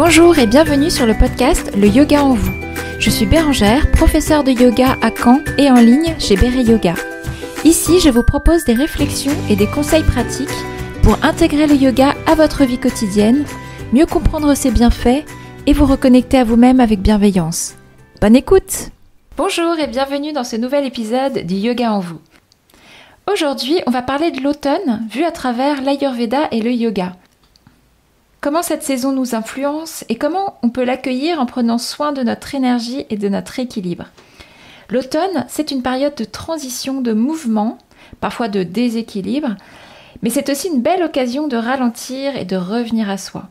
Bonjour et bienvenue sur le podcast Le Yoga en vous. Je suis Bérangère, professeure de yoga à Caen et en ligne chez Béré Yoga. Ici, je vous propose des réflexions et des conseils pratiques pour intégrer le yoga à votre vie quotidienne, mieux comprendre ses bienfaits et vous reconnecter à vous-même avec bienveillance. Bonne écoute! Bonjour et bienvenue dans ce nouvel épisode du Yoga en vous. Aujourd'hui, on va parler de l'automne vu à travers l'Ayurveda et le yoga. Comment cette saison nous influence et comment on peut l'accueillir en prenant soin de notre énergie et de notre équilibre. L'automne, c'est une période de transition, de mouvement, parfois de déséquilibre, mais c'est aussi une belle occasion de ralentir et de revenir à soi.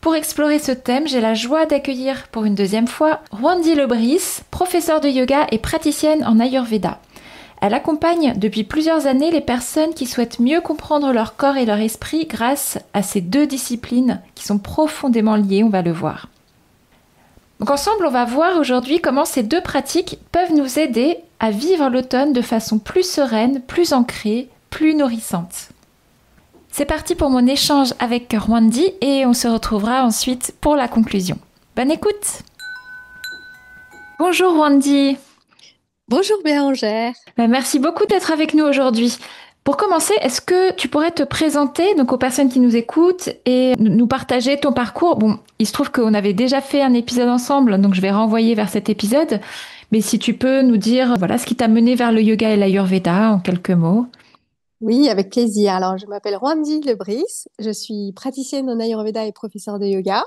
Pour explorer ce thème, j'ai la joie d'accueillir pour une deuxième fois Rwandi Lebris, professeure de yoga et praticienne en Ayurveda. Elle accompagne depuis plusieurs années les personnes qui souhaitent mieux comprendre leur corps et leur esprit grâce à ces deux disciplines qui sont profondément liées, on va le voir. Donc ensemble, on va voir aujourd'hui comment ces deux pratiques peuvent nous aider à vivre l'automne de façon plus sereine, plus ancrée, plus nourrissante. C'est parti pour mon échange avec Rwandi et on se retrouvera ensuite pour la conclusion. Bonne écoute! Bonjour Rwandi! Bonjour Bérangère. Merci beaucoup d'être avec nous aujourd'hui. Pour commencer, est-ce que tu pourrais te présenter donc aux personnes qui nous écoutent et nous partager ton parcours? Bon, il se trouve qu'on avait déjà fait un épisode ensemble, donc je vais renvoyer vers cet épisode. Mais si tu peux nous dire voilà, ce qui t'a mené vers le yoga et l'Ayurveda en quelques mots. Oui, avec plaisir. Alors, je m'appelle Rwandi Lebris. Je suis praticienne en Ayurveda et professeure de yoga.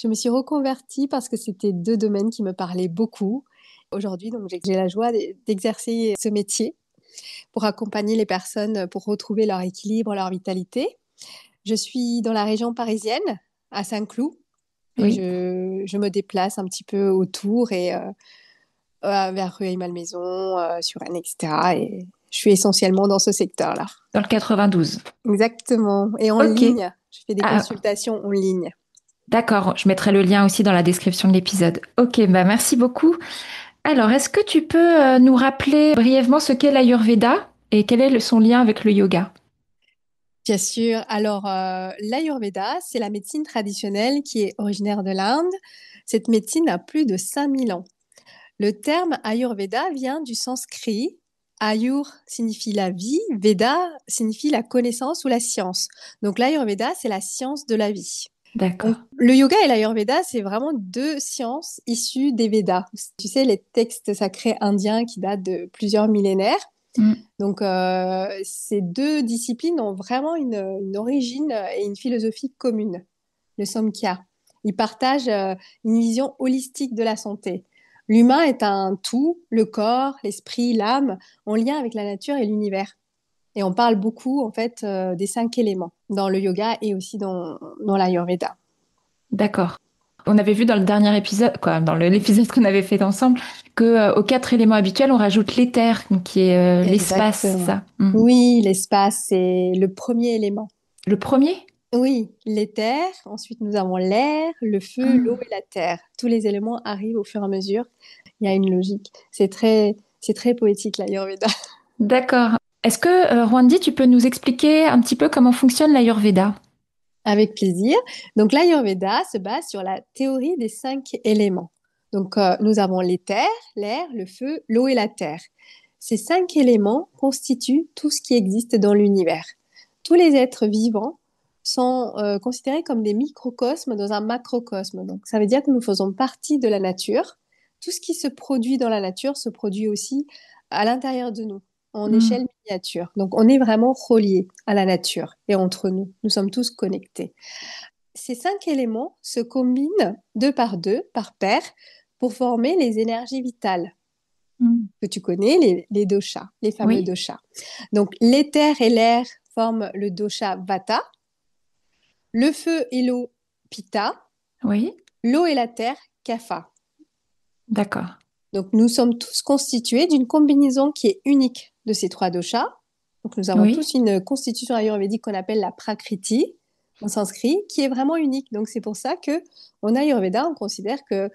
Je me suis reconvertie parce que c'était deux domaines qui me parlaient beaucoup. Aujourd'hui, donc, j'ai la joie d'exercer ce métier pour accompagner les personnes pour retrouver leur équilibre, leur vitalité. Je suis dans la région parisienne, à Saint-Cloud. Et Oui. je me déplace un petit peu autour et vers Rueil-Malmaison, sur Rennes, etc. Et je suis essentiellement dans ce secteur-là. Dans le 92. Exactement. Et en Ok. ligne. Je fais des Ah, consultations en ligne. d'accord, je mettrai le lien aussi dans la description de l'épisode. Ok, merci beaucoup. Alors, est-ce que tu peux nous rappeler brièvement ce qu'est l'Ayurveda et quel est son lien avec le yoga? Bien sûr. Alors, l'Ayurveda, c'est la médecine traditionnelle qui est originaire de l'Inde. Cette médecine a plus de 5000 ans. Le terme Ayurveda vient du sanskrit. Ayur signifie la vie, Veda signifie la connaissance ou la science. Donc l'Ayurveda, c'est la science de la vie. D'accord. Donc, le yoga et l'Ayurveda, c'est vraiment deux sciences issues des Védas. Tu sais, les textes sacrés indiens qui datent de plusieurs millénaires. Mm. Donc, ces deux disciplines ont vraiment une origine et une philosophie commune, le Samkhya. Ils partagent une vision holistique de la santé. L'humain est un tout, le corps, l'esprit, l'âme, en lien avec la nature et l'univers. Et on parle beaucoup, en fait, des 5 éléments dans le yoga et aussi dans l'Ayurveda. D'accord. On avait vu dans le dernier épisode, l'épisode qu'on avait fait ensemble, que aux 4 éléments habituels, on rajoute l'éther, donc qui est l'espace, c'est Exactement. ça. Mm. Oui, l'espace, c'est le premier élément. Le premier? Oui, l'éther. Ensuite, nous avons l'air, le feu, l'eau Ah, et la terre. Tous les éléments arrivent au fur et à mesure. Il y a une logique. C'est très poétique, l'Ayurveda. d'accord. Est-ce que, Rwandi, tu peux nous expliquer un petit peu comment fonctionne l'Ayurveda? Avec plaisir. Donc, l'Ayurveda se base sur la théorie des 5 éléments. Donc, nous avons l'éther, l'air, le feu, l'eau et la terre. Ces 5 éléments constituent tout ce qui existe dans l'univers. Tous les êtres vivants sont considérés comme des microcosmes dans un macrocosme. Donc, ça veut dire que nous faisons partie de la nature. Tout ce qui se produit dans la nature se produit aussi à l'intérieur de nous, en Mm. échelle miniature. Donc, on est vraiment reliés à la nature et entre nous. Nous sommes tous connectés. Ces 5 éléments se combinent deux, par paire, pour former les énergies vitales Mm. que tu connais, les doshas, les fameux Oui, doshas. Donc, l'éther et l'air forment le dosha vata, le feu et l'eau pitta, oui, l'eau et la terre kapha. d'accord. Donc, nous sommes tous constitués d'une combinaison qui est unique de ces 3 doshas. Donc, nous avons Oui, tous une constitution ayurvédique qu'on appelle la prakriti en sanskrit, qui est vraiment unique. Donc, c'est pour ça que en ayurveda, on considère que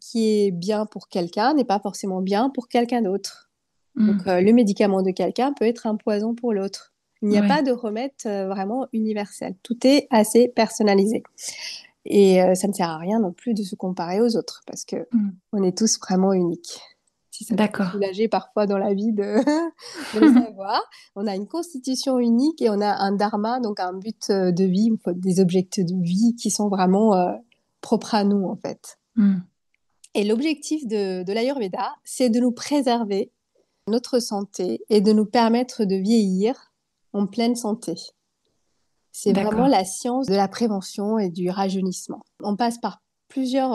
ce qui est bien pour quelqu'un n'est pas forcément bien pour quelqu'un d'autre. Donc, Mm. le médicament de quelqu'un peut être un poison pour l'autre. Il n'y a Oui, pas de remède vraiment universel. Tout est assez personnalisé. Et ça ne sert à rien non plus de se comparer aux autres parce que Mm. on est tous vraiment uniques. Si ça peut te D'accord. soulager parfois dans la vie de, de le savoir, on a une constitution unique et on a un dharma, donc un but de vie, des objectifs de vie qui sont vraiment propres à nous en fait. Mm. Et l'objectif de l'Ayurveda, c'est de nous préserver notre santé et de nous permettre de vieillir en pleine santé. C'est vraiment D'accord. la science de la prévention et du rajeunissement. On passe par plusieurs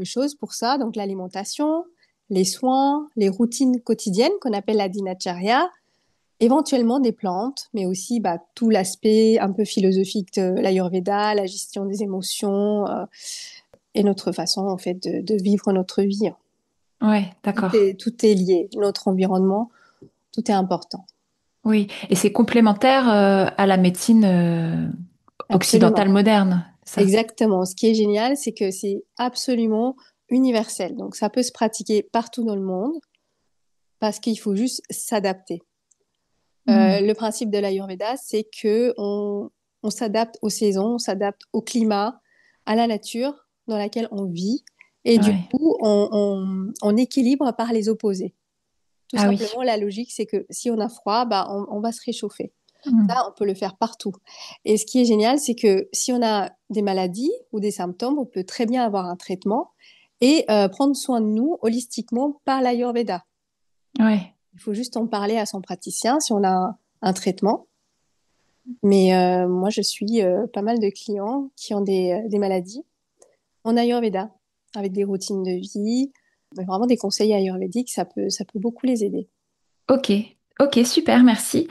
choses pour ça, donc l'alimentation, les soins, les routines quotidiennes qu'on appelle la dinacharya, éventuellement des plantes, mais aussi tout l'aspect un peu philosophique de l'Ayurveda, la gestion des émotions et notre façon en fait de vivre notre vie. Ouais, d'accord. Tout est lié, notre environnement, tout est important. Oui, et c'est complémentaire à la médecine occidentale Absolument. moderne, ça. Exactement. Ce qui est génial, c'est que c'est absolument universel. Donc, ça peut se pratiquer partout dans le monde parce qu'il faut juste s'adapter. Mm. Le principe de l'Ayurveda, c'est que on s'adapte aux saisons, on s'adapte au climat, à la nature dans laquelle on vit. Et du Ouais. coup, on équilibre par les opposés. Tout Ah oui. simplement, la logique, c'est que si on a froid, on va se réchauffer. Mm. Ça, on peut le faire partout. Et ce qui est génial, c'est que si on a des maladies ou des symptômes, on peut très bien avoir un traitement et prendre soin de nous holistiquement par l'Ayurveda. Ouais. Il faut juste en parler à son praticien si on a un traitement. Mais moi, je suis pas mal de clients qui ont des maladies en Ayurveda, avec des routines de vie, vraiment des conseils ayurvédiques, ça peut beaucoup les aider. Ok. Ok, super, merci.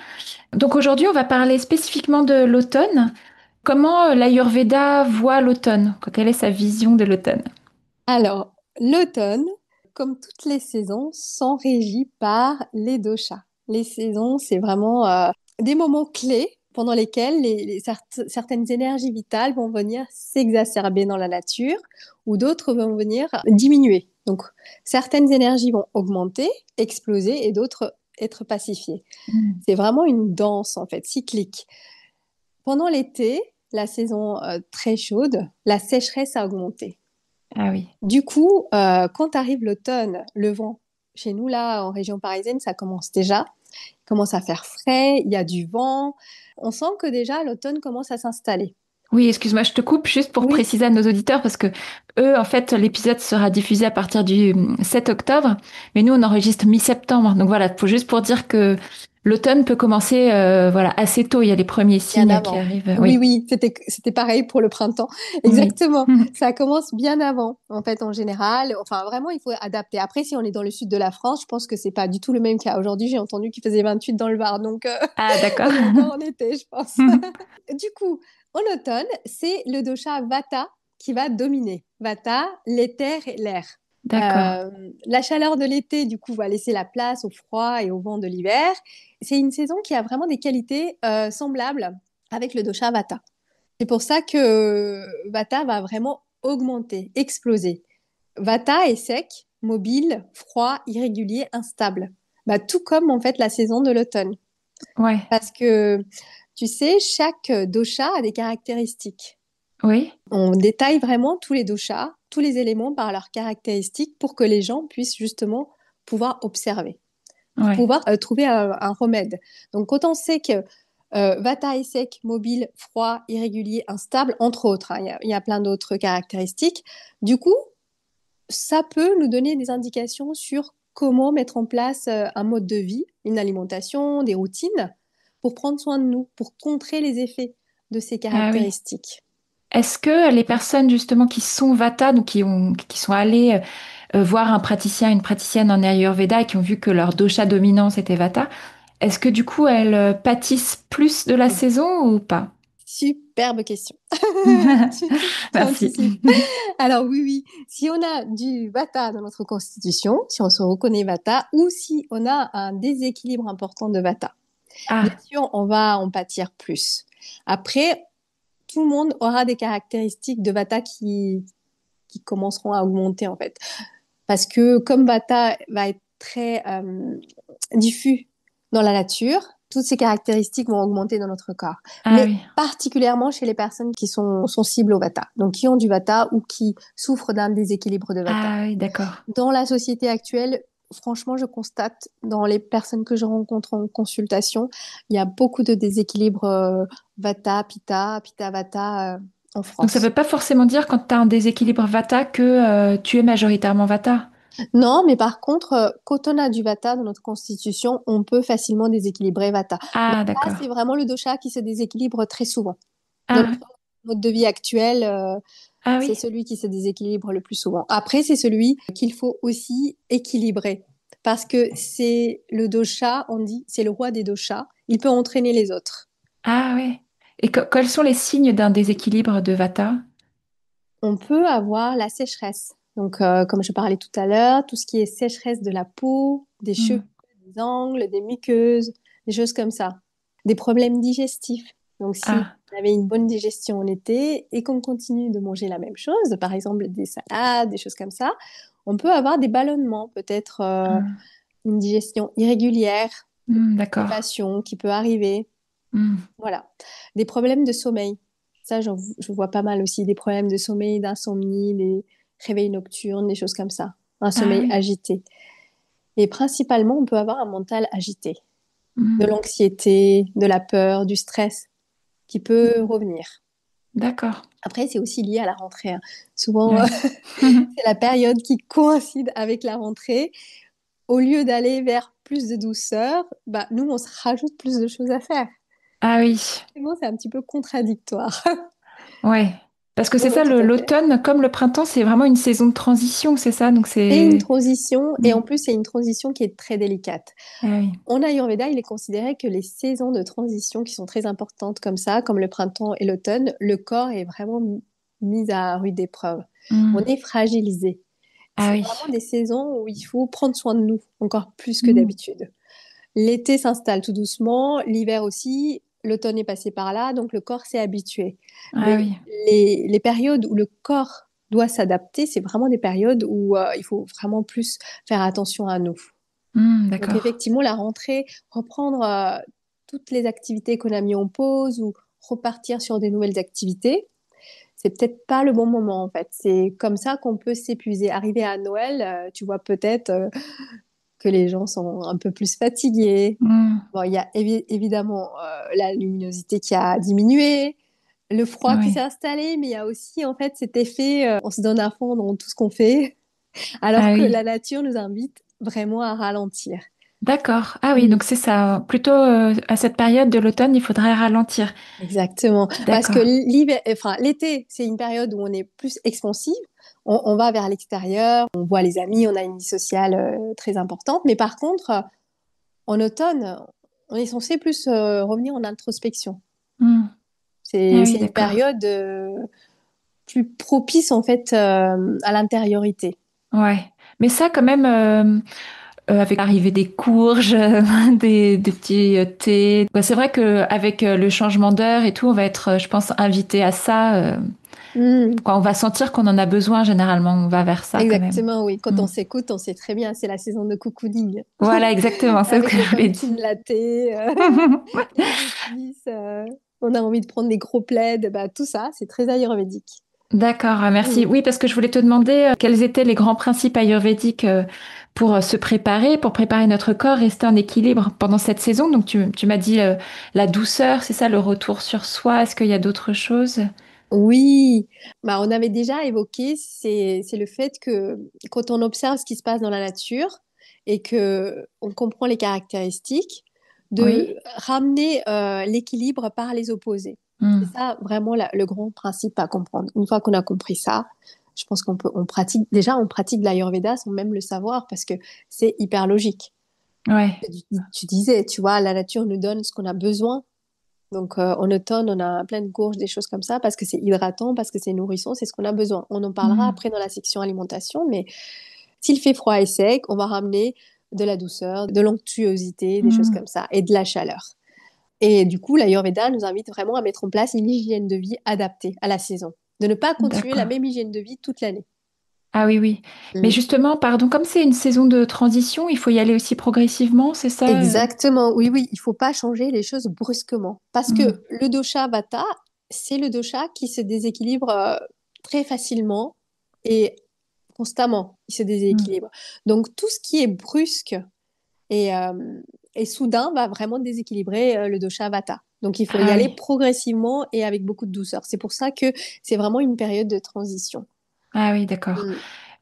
Donc aujourd'hui, on va parler spécifiquement de l'automne. Comment l'Ayurveda voit l'automne? Quelle est sa vision de l'automne? Alors, l'automne, comme toutes les saisons, sont régies par les doshas. Les saisons, c'est vraiment des moments clés pendant lesquels certaines énergies vitales vont venir s'exacerber dans la nature ou d'autres vont venir diminuer. Donc, certaines énergies vont augmenter, exploser et d'autres être pacifiées. Mm. C'est vraiment une danse, en fait, cyclique. Pendant l'été, la saison très chaude, la sécheresse a augmenté. Ah oui. Du coup, quand arrive l'automne, le vent, chez nous là, en région parisienne, ça commence déjà. Il commence à faire frais, il y a du vent. On sent que déjà l'automne commence à s'installer. Oui, excuse-moi, je te coupe juste pour Oui, préciser à nos auditeurs parce que eux, en fait, l'épisode sera diffusé à partir du 7 octobre, mais nous, on enregistre mi-septembre. Donc voilà, juste pour dire que l'automne peut commencer voilà, assez tôt. Il y a les premiers bien signes qui avant. arrivent. Oui, Oui, oui, c'était pareil pour le printemps. oui. Exactement. Ça commence bien avant, en fait, en général. Enfin, vraiment, il faut adapter. Après, si on est dans le sud de la France, je pense que c'est pas du tout le même cas. Aujourd'hui, j'ai entendu qu'il faisait 28 dans le Var, donc Ah, d'accord. on est encore en été, je pense. Du coup, en automne, c'est le dosha Vata qui va dominer. Vata, l'éther et l'air. D'accord. La chaleur de l'été, du coup, va laisser la place au froid et au vent de l'hiver. C'est une saison qui a vraiment des qualités semblables avec le dosha Vata. C'est pour ça que Vata va vraiment augmenter, exploser. Vata est sec, mobile, froid, irrégulier, instable. Tout comme en fait la saison de l'automne. Ouais. Parce que, tu sais, chaque dosha a des caractéristiques. Oui. On détaille vraiment tous les doshas, tous les éléments par leurs caractéristiques pour que les gens puissent justement pouvoir observer, pour Ouais. pouvoir trouver un remède. Donc, quand on sait que Vata est sec, mobile, froid, irrégulier, instable, entre autres, hein, il y a plein d'autres caractéristiques. Du coup, ça peut nous donner des indications sur comment mettre en place un mode de vie, une alimentation, des routines pour prendre soin de nous, pour contrer les effets de ces Ah oui. caractéristiques. Est-ce que les personnes justement qui sont Vata, donc qui sont allées voir un praticien, une praticienne en Ayurveda et qui ont vu que leur dosha dominant c'était Vata, est-ce que du coup elles pâtissent plus de la saison ou pas? Superbe question. Tu Merci. anticipes. Alors oui, oui, si on a du Vata dans notre constitution, si on se reconnaît Vata, ou si on a un déséquilibre important de Vata, bien Ah, sûr, on va en pâtir plus. Après, tout le monde aura des caractéristiques de Vata qui commenceront à augmenter en fait. Parce que comme Vata va être très diffus dans la nature, toutes ces caractéristiques vont augmenter dans notre corps. Ah Mais oui. particulièrement chez les personnes qui sont sensibles au Vata, donc qui ont du Vata ou qui souffrent d'un déséquilibre de Vata. Ah oui, d'accord. Dans la société actuelle, franchement, je constate dans les personnes que je rencontre en consultation, il y a beaucoup de déséquilibres Vata, Pitta, Pitta, Vata en Donc ça France. veut pas forcément dire quand tu as un déséquilibre Vata que tu es majoritairement Vata. Non, mais par contre, quand on a du Vata dans notre constitution, on peut facilement déséquilibrer Vata. Ah Vata, d'accord. c'est vraiment le dosha qui se déséquilibre très souvent. Dans Ah, notre mode de vie actuel, ah c'est oui. celui qui se déséquilibre le plus souvent. Après, c'est celui qu'il faut aussi équilibrer. Parce que c'est le dosha, on dit, c'est le roi des doshas. Il peut entraîner les autres. Ah oui. Et quels sont les signes d'un déséquilibre de Vata? On peut avoir la sécheresse. Donc, comme je parlais tout à l'heure, tout ce qui est sécheresse de la peau, des cheveux, Hmm. des ongles, des muqueuses, des choses comme ça. Des problèmes digestifs. Donc, si Ah. on avait une bonne digestion en été et qu'on continue de manger la même chose, par exemple des salades, des choses comme ça, on peut avoir des ballonnements, peut-être Hmm. une digestion irrégulière, Hmm, d'accord. constipation qui peut arriver. Hmm. Voilà. Des problèmes de sommeil. Ça, je vois pas mal aussi. Des problèmes de sommeil, d'insomnie, des réveils nocturnes, des choses comme ça. Un Ah sommeil oui. agité. Et principalement, on peut avoir un mental agité. De Hmm. l'anxiété, de la peur, du stress qui peut Hmm. revenir. D'accord. Après, c'est aussi lié à la rentrée, hein. Souvent, Oui. c'est la période qui coïncide avec la rentrée. Au lieu d'aller vers plus de douceur, bah, nous, on se rajoute plus de choses à faire. Ah oui. Bon, c'est un petit peu contradictoire. Ouais. Parce que Oui, c'est oui, ça, tout à fait. l'automne, comme le printemps, c'est vraiment une saison de transition, c'est ça? Donc C'est une c'est... transition, et Hmm. en plus, c'est une transition qui est très délicate. Ah oui. En Ayurveda, il est considéré que les saisons de transition qui sont très importantes comme ça, comme le printemps et l'automne, le corps est vraiment mis à rude épreuve. On Hmm. est fragilisé. Ah C'est oui. vraiment des saisons où il faut prendre soin de nous, encore plus que Hmm. d'habitude. L'été s'installe tout doucement, l'hiver aussi, l'automne est passé par là, donc le corps s'est habitué. Ah Mais oui. les périodes où le corps doit s'adapter, c'est vraiment des périodes où il faut vraiment plus faire attention à nous. Hmm, Donc d'accord. effectivement, la rentrée, reprendre toutes les activités qu'on a mis en pause ou repartir sur des nouvelles activités, c'est peut-être pas le bon moment en fait. C'est comme ça qu'on peut s'épuiser. Arriver à Noël, tu vois peut-être que les gens sont un peu plus fatigués. Hmm. Bon, il y a évidemment la luminosité qui a diminué, le froid qui Oui. s'est installé, mais il y a aussi en fait cet effet, on se donne à fond dans tout ce qu'on fait, alors Ah que oui. la nature nous invite vraiment à ralentir. D'accord. Ah oui, Mm. donc c'est ça. Plutôt à cette période de l'automne, il faudrait ralentir. Exactement. Parce que D'accord. l'hiver, enfin, l'été, c'est une période où on est plus expansif. On va vers l'extérieur, on voit les amis, on a une vie sociale très importante. Mais par contre, en automne, on est censé plus revenir en introspection. Hmm. Ah C'est oui, une d'accord. période plus propice en fait à l'intériorité. Ouais. Mais ça, quand même, avec l'arrivée des courges, des petits thés. Ouais, c'est vrai qu'avec le changement d'heure et tout, on va être, je pense, invité à ça. Mm. Quoi, on va sentir qu'on en a besoin généralement. On va vers ça quand même. Exactement, oui. Quand Hmm. on s'écoute, on sait très bien, c'est la saison de cocooning. Voilà, exactement, c'est ce Avec que le je voulais pumpkin dire. latte, les épices, on a envie de prendre des gros plaids, bah, tout ça, c'est très ayurvédique. D'accord, merci. Mm. Oui, parce que je voulais te demander quels étaient les grands principes ayurvédiques pour se préparer, pour préparer notre corps, rester en équilibre pendant cette saison. Donc, tu m'as dit la douceur, c'est ça, le retour sur soi. Est-ce qu'il y a d'autres choses? Oui, bah, on avait déjà évoqué, c'est le fait que quand on observe ce qui se passe dans la nature et que on comprend les caractéristiques, de Oui. ramener l'équilibre par les opposés. C'est Hmm. ça vraiment le grand principe à comprendre. Une fois qu'on a compris ça, je pense on pratique, déjà on pratique l'Ayurveda sans même le savoir parce que c'est hyper logique. Ouais. Tu disais, tu vois, la nature nous donne ce qu'on a besoin donc, en automne, on a plein de courges, des choses comme ça, parce que c'est hydratant, parce que c'est nourrissant, c'est ce qu'on a besoin. On en parlera Hmm. après dans la section alimentation, mais s'il fait froid et sec, on va ramener de la douceur, de l'onctuosité, des choses Hmm. comme ça, et de la chaleur. Et du coup, l'Ayurveda nous invite vraiment à mettre en place une hygiène de vie adaptée à la saison, de ne pas continuer la D'accord. même hygiène de vie toute l'année. Ah oui, oui. Mais Mm. justement, pardon, comme c'est une saison de transition, il faut y aller aussi progressivement, c'est ça? Exactement, oui, oui, il faut pas changer les choses brusquement. Parce Hmm, que le dosha Vata, c'est le dosha qui se déséquilibre très facilement et constamment. Il se hmm. déséquilibre. Donc tout ce qui est brusque et, euh, et soudain va vraiment déséquilibrer le dosha Vata. Donc il faut y Ah aller oui. progressivement et avec beaucoup de douceur. C'est pour ça que c'est vraiment une période de transition. Ah oui, d'accord. Mm.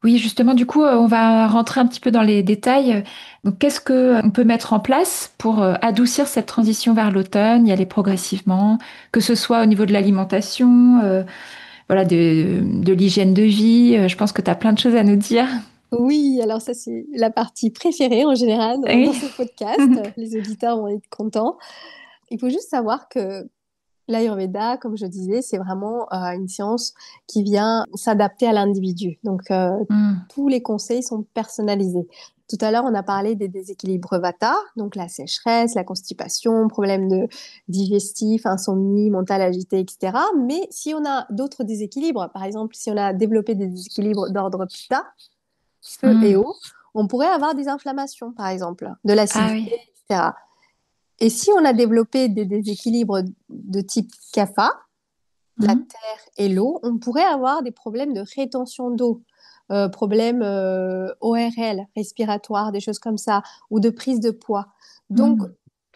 Oui, justement, du coup, on va rentrer un petit peu dans les détails. Donc, qu'est-ce que on peut mettre en place pour adoucir cette transition vers l'automne, y aller progressivement, que ce soit au niveau de l'alimentation, voilà, de l'hygiène de vie. Je pense que tu as plein de choses à nous dire. Oui, alors ça c'est la partie préférée en général dans Oui. ce podcast. Les auditeurs vont être contents. Il faut juste savoir que l'Ayurveda, comme je disais, c'est vraiment une science qui vient s'adapter à l'individu. Donc, Hmm, tous les conseils sont personnalisés. Tout à l'heure, on a parlé des déséquilibres Vata, donc la sécheresse, la constipation, problèmes de digestif, insomnie, mental agité, etc. Mais si on a d'autres déséquilibres, par exemple, si on a développé des déséquilibres d'ordre Pitta, feu et hmm. eau, on pourrait avoir des inflammations, par exemple, de Ah oui. l'acidité, etc. Et si on a développé des déséquilibres de type kapha, la Hmm, terre et l'eau, on pourrait avoir des problèmes de rétention d'eau, problèmes ORL, respiratoires, des choses comme ça, ou de prise de poids. Donc,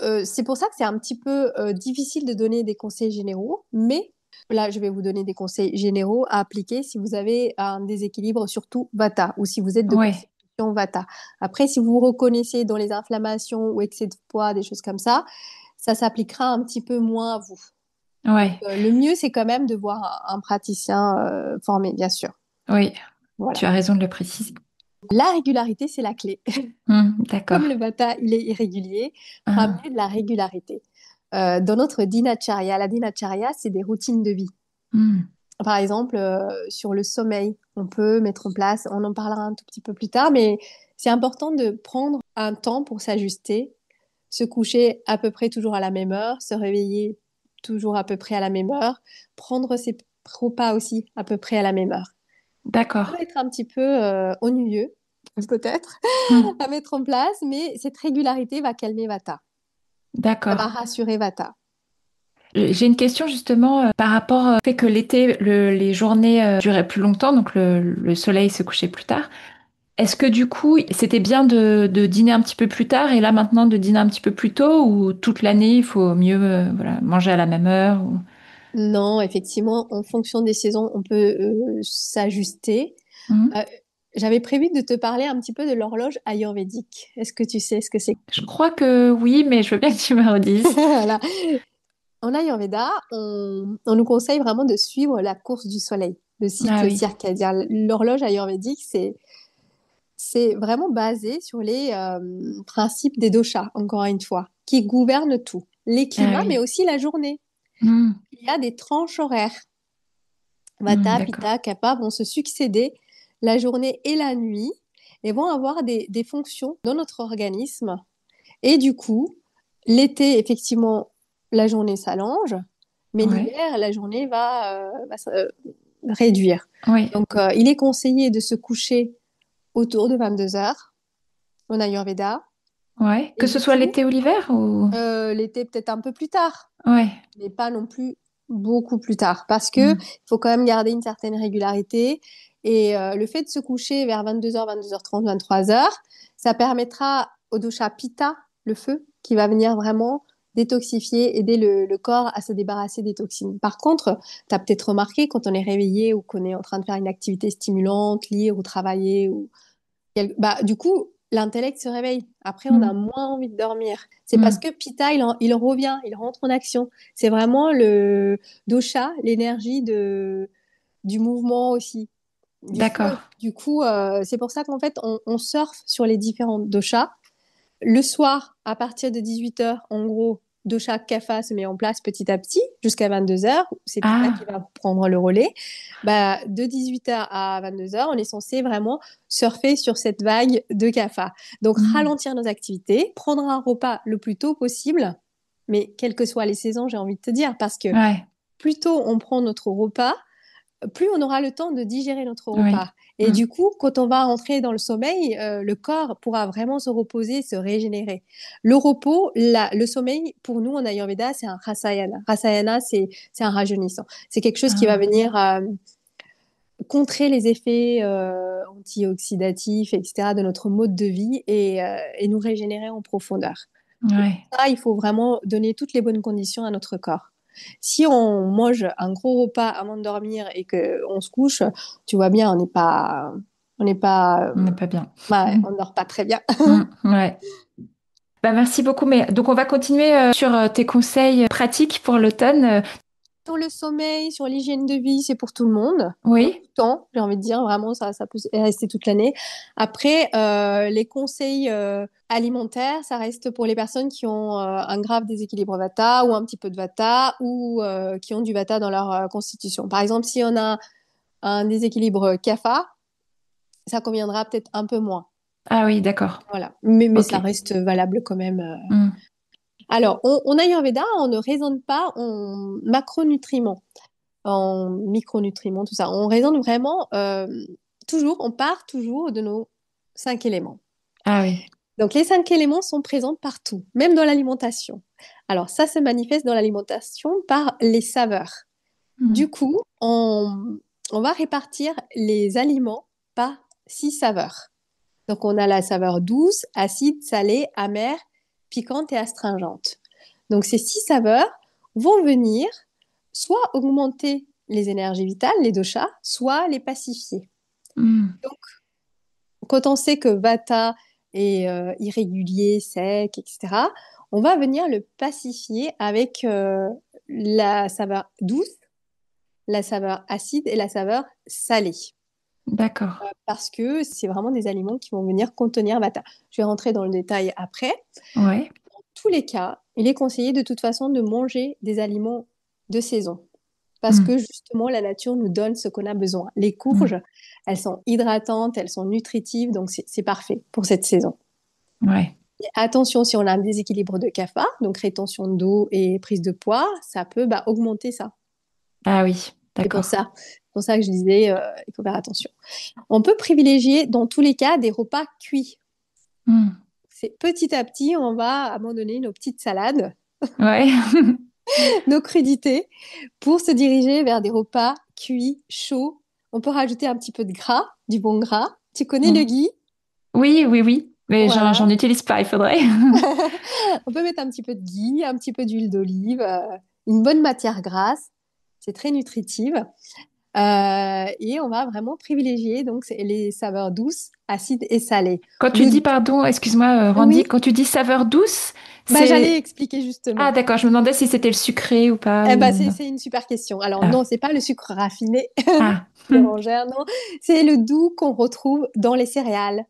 hmm. c'est pour ça que c'est un petit peu difficile de donner des conseils généraux, mais là, je vais vous donner des conseils généraux à appliquer si vous avez un déséquilibre, surtout Vata, ou si vous êtes de Ouais, constitution Vata. Après, si vous vous reconnaissez dans les inflammations ou excès de poids, des choses comme ça s'appliquera un petit peu moins à vous. Donc, ouais, le mieux, c'est quand même de voir un praticien formé, bien sûr. oui. Voilà. Tu as raison de le préciser. La régularité, c'est la clé. Hmm, Comme d'accord. le vata, il est irrégulier, Ah, ramener de la régularité. Dans notre dinacharya, la dinacharya, c'est des routines de vie. hmm. Par exemple, sur le sommeil, on peut mettre en place, on en parlera un tout petit peu plus tard, mais c'est important de prendre un temps pour s'ajuster, se coucher à peu près toujours à la même heure, se réveiller toujours à peu près à la même heure, prendre ses repas aussi à peu près à la même heure. Ça D'accord. peut être un petit peu ennuyeux, peut-être, Hmm. à mettre en place, mais cette régularité va calmer Vata. Ça va D'accord. rassurer Vata. J'ai une question justement par rapport au fait que l'été, les journées duraient plus longtemps, donc le soleil se couchait plus tard. Est-ce que du coup, c'était bien de dîner un petit peu plus tard et là maintenant de dîner un petit peu plus tôt ou toute l'année, il faut mieux voilà, manger à la même heure Non, effectivement, en fonction des saisons, on peut s'ajuster. Hmm. Euh, J'avais prévu de te parler un petit peu de l'horloge ayurvédique. Est-ce que tu sais ce que c'est? Je crois que oui, mais je veux bien que tu me redises. Voilà. En Ayurveda, on nous conseille vraiment de suivre la course du soleil, le Ah cycle oui, circadien. L'horloge ayurvédique, c'est vraiment basé sur les principes des doshas, encore une fois, qui gouvernent tout. Les ah climats, oui. mais aussi la journée. Hmm. Il y a des tranches horaires. Hmm, Vata, d'accord. Pitta, Kapha vont se succéder la journée et la nuit et vont avoir des fonctions dans notre organisme. Et du coup, l'été, effectivement, la journée s'allonge, mais Ouais. l'hiver, la journée va se réduire. Oui. Donc, il est conseillé de se coucher autour de 22 heures en Ayurveda. Ouais. Et Que ce du soit coup, l'été ou l'hiver ou... l'été peut-être un peu plus tard, Ouais. mais pas non plus beaucoup plus tard, parce que Hmm. il faut quand même garder une certaine régularité. Et le fait de se coucher vers 22 heures, 22h30, 23 heures, ça permettra au dosha Pitta, le feu, qui va venir vraiment détoxifier, aider le corps à se débarrasser des toxines. Par contre, tu as peut-être remarqué quand on est réveillé ou qu'on est en train de faire une activité stimulante, lire ou travailler, bah, du coup, l'intellect se réveille. Après, on a Hmm. moins envie de dormir. C'est parce Hmm. que Pitta, il revient, il rentre en action. C'est vraiment le dosha, l'énergie du mouvement aussi, du D'accord. flow. Du coup, c'est pour ça qu'en fait, on surfe sur les différents doshas. Le soir, à partir de 18 heures, en gros, dosha kapha se met en place petit à petit jusqu'à 22 heures. C'est Pitta qui Ah. va prendre le relais. Bah, de 18 heures à 22 heures, on est censé vraiment surfer sur cette vague de kapha. Donc, Hmm. ralentir nos activités, prendre un repas le plus tôt possible, mais quelles que soient les saisons, j'ai envie de te dire, parce que Ouais. plus tôt on prend notre repas, plus on aura le temps de digérer notre Oui. repas. Et Mm. du coup, quand on va rentrer dans le sommeil, le corps pourra vraiment se reposer, se régénérer. Le repos, le sommeil, pour nous en Ayurveda, c'est un rasayana. Rasayana, c'est un rajeunissant. C'est quelque chose qui va Ah, venir contrer les effets antioxydatifs, etc., de notre mode de vie et nous régénérer en profondeur. ouais. Ça, il faut vraiment donner toutes les bonnes conditions à notre corps. Si on mange un gros repas avant de dormir et qu'on se couche, tu vois bien, on n'est pas, On n'est pas bien. ouais, Mm. on dort pas très bien. Ouais. Bah, merci beaucoup. Mais donc, on va continuer sur tes conseils pratiques pour l'automne. Sur le sommeil, sur l'hygiène de vie, c'est pour tout le monde. En Oui. tout temps, j'ai envie de dire, vraiment, ça peut rester toute l'année. Après, les conseils alimentaires, ça reste pour les personnes qui ont un grave déséquilibre Vata ou un petit peu de Vata ou qui ont du Vata dans leur constitution. Par exemple, si on a un déséquilibre Kapha, ça conviendra peut-être un peu moins. Ah oui, d'accord. Voilà. Mais Ok. ça reste valable quand même. Mm. Alors, en Ayurveda, on ne raisonne pas en macronutriments, en micronutriments, tout ça. On raisonne vraiment toujours, on part toujours de nos 5 éléments. Ah oui. Donc, les 5 éléments sont présents partout, même dans l'alimentation. Alors, ça se manifeste dans l'alimentation par les saveurs. Mm. Du coup, on va répartir les aliments par 6 saveurs. Donc, on a la saveur douce, acide, salée, amère, piquante et astringente. Donc, ces 6 saveurs vont venir soit augmenter les énergies vitales, les doshas, soit les pacifier. Mm. Donc, quand on sait que Vata est irrégulier, sec, etc., on va venir le pacifier avec la saveur douce, la saveur acide et la saveur salée. D'accord. Parce que c'est vraiment des aliments qui vont venir contenir Vata. Je vais rentrer dans le détail après. Ouais. Dans tous les cas, il est conseillé de toute façon de manger des aliments de saison. Parce Mm. que justement, la nature nous donne ce qu'on a besoin. Les Mm. courges, elles sont hydratantes, elles sont nutritives, donc c'est parfait pour cette saison. Ouais. Et attention, si on a un déséquilibre de kapha, donc rétention d'eau et prise de poids, ça peut augmenter ça. Ah oui, C'est pour d'accord. ça. C'est pour ça que je disais, il faut faire attention. On peut privilégier, dans tous les cas, des repas cuits. Mm. C'est petit à petit, on va abandonner nos petites salades, Ouais. nos crudités, pour se diriger vers des repas cuits, chauds. On peut rajouter un petit peu de gras, du bon gras. Tu connais le Mm. ghee? Oui, oui, oui. Mais j'en Voilà. utilise pas, il faudrait. On peut mettre un petit peu de ghee, un petit peu d'huile d'olive, une bonne matière grasse. C'est très nutritive. Et on va vraiment privilégier donc les saveurs douces, acides et salées. Quand tu Le... dis, pardon, excuse-moi, Randy, Oui, quand tu dis saveur douce, j'allais c'est... expliquer Ah, justement. d'accord, je me demandais si c'était le sucré ou pas, Eh ben, ou non. c'est une super question. Alors Ah, non, c'est pas le sucre raffiné, ah, Bérangère, non. C'est le doux qu'on retrouve dans les céréales,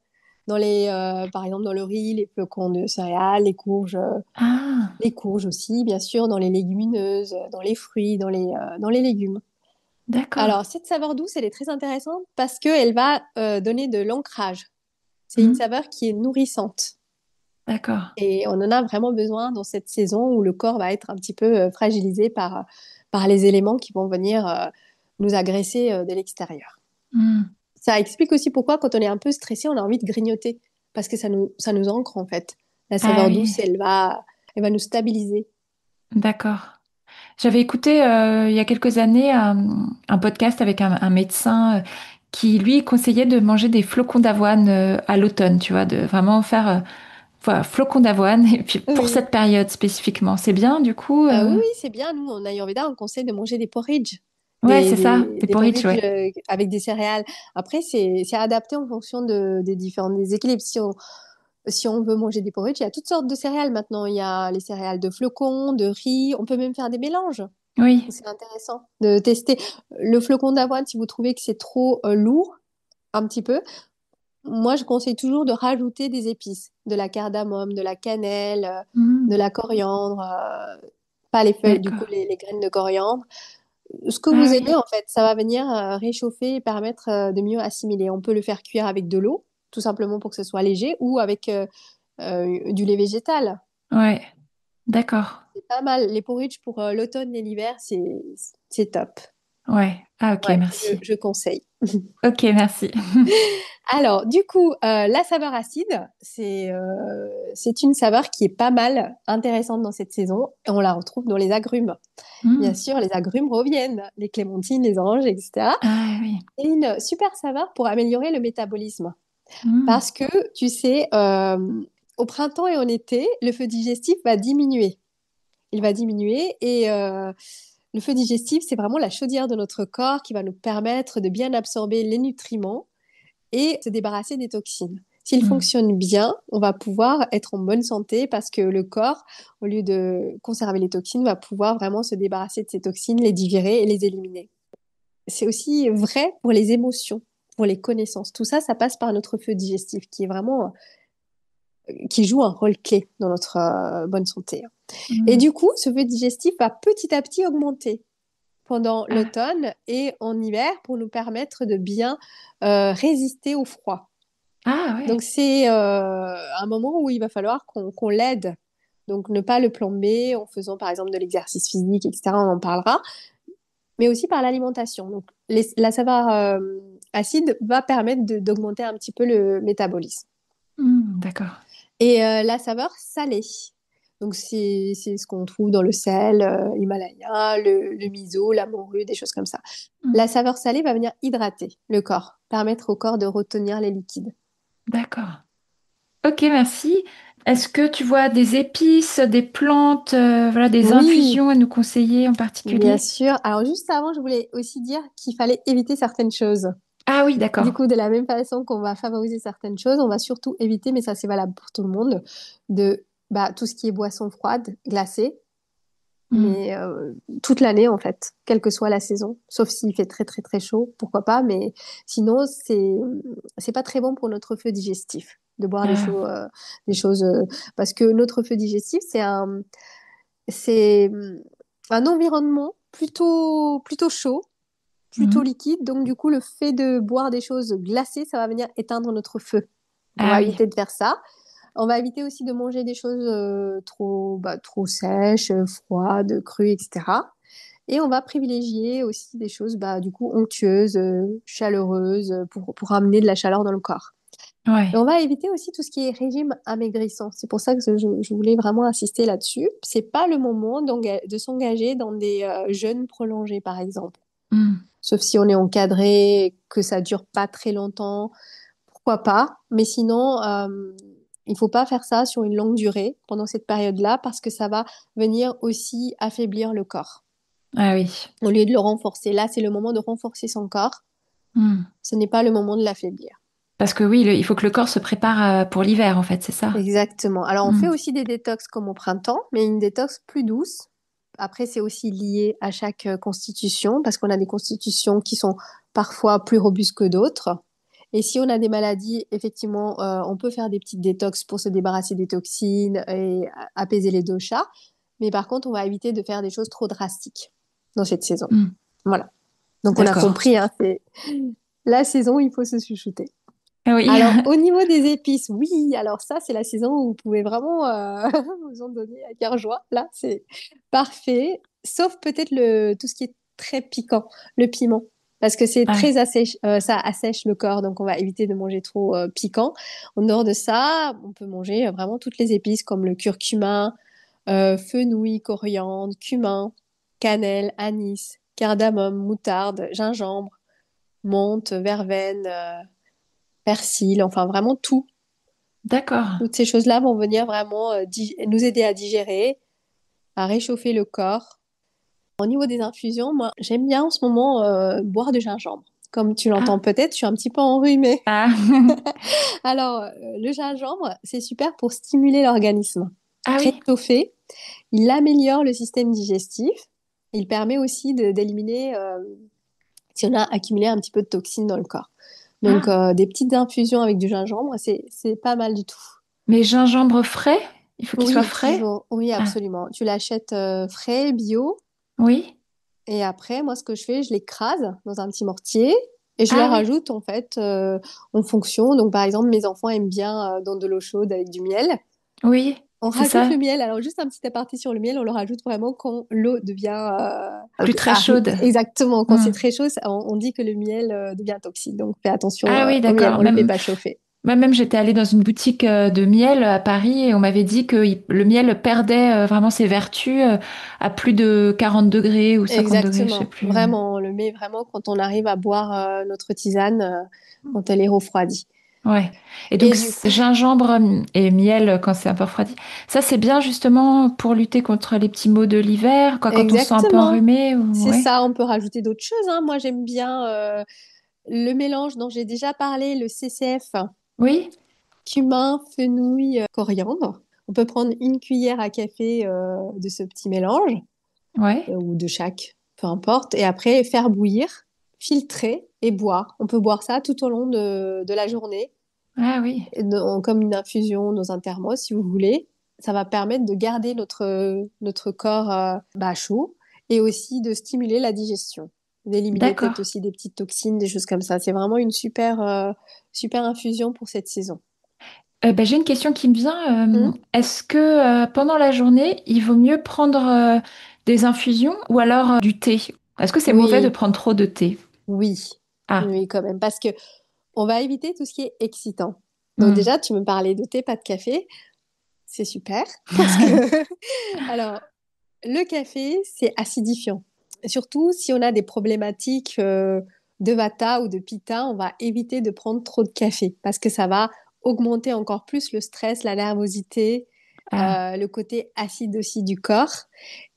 par exemple dans le riz, les flocons de céréales, ah, les courges aussi, bien sûr, dans les légumineuses, dans les fruits, dans les légumes. d'accord. Alors cette saveur douce, elle est très intéressante parce qu'elle va donner de l'ancrage. C'est une Hmm, saveur qui est nourrissante. d'accord. Et on en a vraiment besoin dans cette saison où le corps va être un petit peu fragilisé par les éléments qui vont venir nous agresser de l'extérieur. Hmm. Ça explique aussi pourquoi, quand on est un peu stressé, on a envie de grignoter. Parce que ça nous ancre, en fait. La Ah saveur oui, douce, elle va nous stabiliser. d'accord. J'avais écouté il y a quelques années un podcast avec un médecin qui, lui, conseillait de manger des flocons d'avoine à l'automne, tu vois, de vraiment faire voilà, flocons d'avoine, et puis pour Oui. cette période spécifiquement. C'est bien, du coup Oui, oui, c'est bien. Nous, en Ayurveda, on conseille de manger des porridge. Ouais, c'est ça, des Des porridge, porridge ouais. avec des céréales. Après, c'est adapté en fonction des différents déséquilibres. Si on veut manger des porridge, il y a toutes sortes de céréales maintenant. Il y a les céréales de flocons, de riz. On peut même faire des mélanges. Oui, C'est intéressant de tester. Le flocon d'avoine, si vous trouvez que c'est trop lourd, un petit peu, moi, je conseille toujours de rajouter des épices, de la cardamome, de la cannelle, de hmm, la coriandre, pas les feuilles, du coup, d'accord. les graines de coriandre. Ce que Ah vous aimez, oui, en fait, ça va venir réchauffer et permettre de mieux assimiler. On peut le faire cuire avec de l'eau, tout simplement pour que ce soit léger, ou avec du lait végétal. ouais, d'accord. C'est pas mal. Les porridge pour l'automne et l'hiver, c'est top. Ouais. Ah, ok, Ouais, merci. je conseille. Ok, merci. Alors, du coup, la saveur acide, c'est une saveur qui est pas mal intéressante dans cette saison et on la retrouve dans les agrumes. Bien Hmm. sûr, les agrumes reviennent, les clémentines, les oranges, etc. Ah oui. C'est une super saveur pour améliorer le métabolisme. Hmm. Parce que, tu sais, au printemps et en été, le feu digestif va diminuer. Il va diminuer et le feu digestif, c'est vraiment la chaudière de notre corps qui va nous permettre de bien absorber les nutriments et se débarrasser des toxines. S'il Hmm. fonctionne bien, on va pouvoir être en bonne santé parce que le corps, au lieu de conserver les toxines, va pouvoir vraiment se débarrasser de ces toxines, les digérer et les éliminer. C'est aussi vrai pour les émotions, pour les connaissances. Tout ça, ça passe par notre feu digestif qui est vraiment, qui joue un rôle clé dans notre bonne santé. Et Hmm. du coup, ce feu digestif va petit à petit augmenter pendant Ah, l'automne et en hiver pour nous permettre de bien résister au froid. ah ouais. Donc c'est un moment où il va falloir qu'on l'aide. Donc ne pas le plomber en faisant par exemple de l'exercice physique, etc. On en parlera, mais aussi par l'alimentation. Donc la saveur acide va permettre d'augmenter un petit peu le métabolisme. Hmm, d'accord. Et la saveur salée. Donc c'est ce qu'on trouve dans le sel, Himalaya, le miso, la morue, des choses comme ça. Hmm, La saveur salée va venir hydrater le corps, permettre au corps de retenir les liquides. d'accord. Ok, merci. Est-ce que tu vois des épices, des plantes, voilà, des Oui, infusions à nous conseiller en bien particulier? sûr. Alors juste avant, je voulais aussi dire qu'il fallait éviter certaines choses. Ah oui, Du d'accord. coup, de la même façon qu'on va favoriser certaines choses, on va surtout éviter, mais ça c'est valable pour tout le monde, de tout ce qui est boisson froide, glacée, Hmm. mais toute l'année en fait, quelle que soit la saison, sauf s'il fait très très très chaud, pourquoi pas, mais sinon c'est pas très bon pour notre feu digestif de boire Ah, des choses parce que notre feu digestif c'est un environnement plutôt chaud, plutôt mhm. liquide, donc du coup le fait de boire des choses glacées, ça va venir éteindre notre feu. On Ah va oui. éviter de faire ça. On va éviter aussi de manger des choses trop sèches, froides, crues, etc. Et on va privilégier aussi des choses du coup onctueuses, chaleureuses, pour amener de la chaleur dans le corps. Et Ouais. on va éviter aussi tout ce qui est régime amaigrissant. C'est pour ça que je voulais vraiment insister là-dessus. C'est pas le moment de s'engager dans des jeûnes prolongés, par exemple. Hmm. Sauf si on est encadré, que ça dure pas très longtemps, pourquoi pas. Mais sinon, il faut pas faire ça sur une longue durée pendant cette période-là parce que ça va venir aussi affaiblir le corps. Ah oui. Au lieu de le renforcer, là, c'est le moment de renforcer son corps. Hmm. Ce n'est pas le moment de l'affaiblir. Parce que oui, il faut que le corps se prépare pour l'hiver, en fait, c'est ça? Exactement. Alors, on Hmm. fait aussi des détox comme au printemps, mais une détox plus douce. Après, c'est aussi lié à chaque constitution, parce qu'on a des constitutions qui sont parfois plus robustes que d'autres. Et si on a des maladies, effectivement, on peut faire des petites détox pour se débarrasser des toxines et apaiser les doshas. Mais par contre, on va éviter de faire des choses trop drastiques dans cette saison. Hmm. Voilà. Donc, on a D'accord. compris, hein, c'est la saison où il faut se chuchoter. Ah oui. Alors, au niveau des épices, oui, alors ça, c'est la saison où vous pouvez vraiment vous en donner à cœur joie. Là, c'est parfait. Sauf peut-être tout ce qui est très piquant, le piment. Parce que c'est Ah oui. très ça assèche le corps, donc on va éviter de manger trop piquant. En dehors de ça, on peut manger vraiment toutes les épices comme le curcuma, fenouil, coriandre, cumin, cannelle, anis, cardamome, moutarde, gingembre, menthe, verveine. Persil, enfin vraiment tout. D'accord. Toutes ces choses-là vont venir vraiment nous aider à digérer, à réchauffer le corps. Au niveau des infusions, moi, j'aime bien en ce moment boire du gingembre. Comme tu l'entends Ah. peut-être, je suis un petit peu enrhumée. Ah. Alors, le gingembre, c'est super pour stimuler l'organisme. Ah oui. Réchauffer, il améliore le système digestif. Il permet aussi d'éliminer, si on a accumulé un petit peu de toxines dans le corps. Donc, Ah. des petites infusions avec du gingembre, c'est pas mal du tout. Mais gingembre frais? Il faut qu'il soit Oui, frais? toujours. Oui, Ah. absolument. Tu l'achètes frais, bio. Oui. Et après, moi, ce que je fais, je l'écrase dans un petit mortier et je le Ah oui. rajoute en fait en fonction. Donc, par exemple, mes enfants aiment bien dans de l'eau chaude avec du miel. Oui. On c'est rajoute le ça? miel. Alors, juste un petit aparté sur le miel, on le rajoute vraiment quand l'eau devient... Plus très chaude. exactement, quand c'est Hmm. très chaud, on dit que le miel devient toxique. Donc, fais attention Ah oui, au miel, d'accord. on ne le fait pas chauffer. Même j'étais allée dans une boutique de miel à Paris et on m'avait dit que le miel perdait vraiment ses vertus à plus de 40 degrés ou 50 degrés, je sais Exactement, plus. vraiment, on le met vraiment quand on arrive à boire notre tisane, quand elle est refroidie. Ouais. Et donc, Et du coup, gingembre et miel quand c'est un peu refroidi. Ça, c'est bien justement pour lutter contre les petits maux de l'hiver, quoi, quand on se sent un peu exactement, enrhumé. c'est Ouais. ça, on peut rajouter d'autres choses, hein. Moi, j'aime bien le mélange dont j'ai déjà parlé, le CCF, Oui? cumin, fenouil, coriandre. On peut prendre une cuillère à café de ce petit mélange, Ouais. ou de chaque, peu importe, et après faire bouillir, filtrer et boire. On peut boire ça tout au long de la journée, Ah oui. comme une infusion dans un thermos, si vous voulez. Ça va permettre de garder notre corps chaud et aussi de stimuler la digestion, d'éliminer peut-être D'accord. aussi des petites toxines, des choses comme ça. C'est vraiment une super infusion pour cette saison. J'ai une question qui me vient. Hmm. Est-ce que pendant la journée, il vaut mieux prendre des infusions ou alors du thé? Est-ce que c'est mauvais de Oui, prendre trop de thé? oui, Ah. oui, quand même, parce que on va éviter tout ce qui est excitant. Donc Hmm. déjà, tu me parlais de thé, pas de café. C'est super parce que, alors, le café, c'est acidifiant. Surtout si on a des problématiques de vata ou de pitta, on va éviter de prendre trop de café parce que ça va augmenter encore plus le stress, la nervosité, Ah. le côté acide aussi du corps.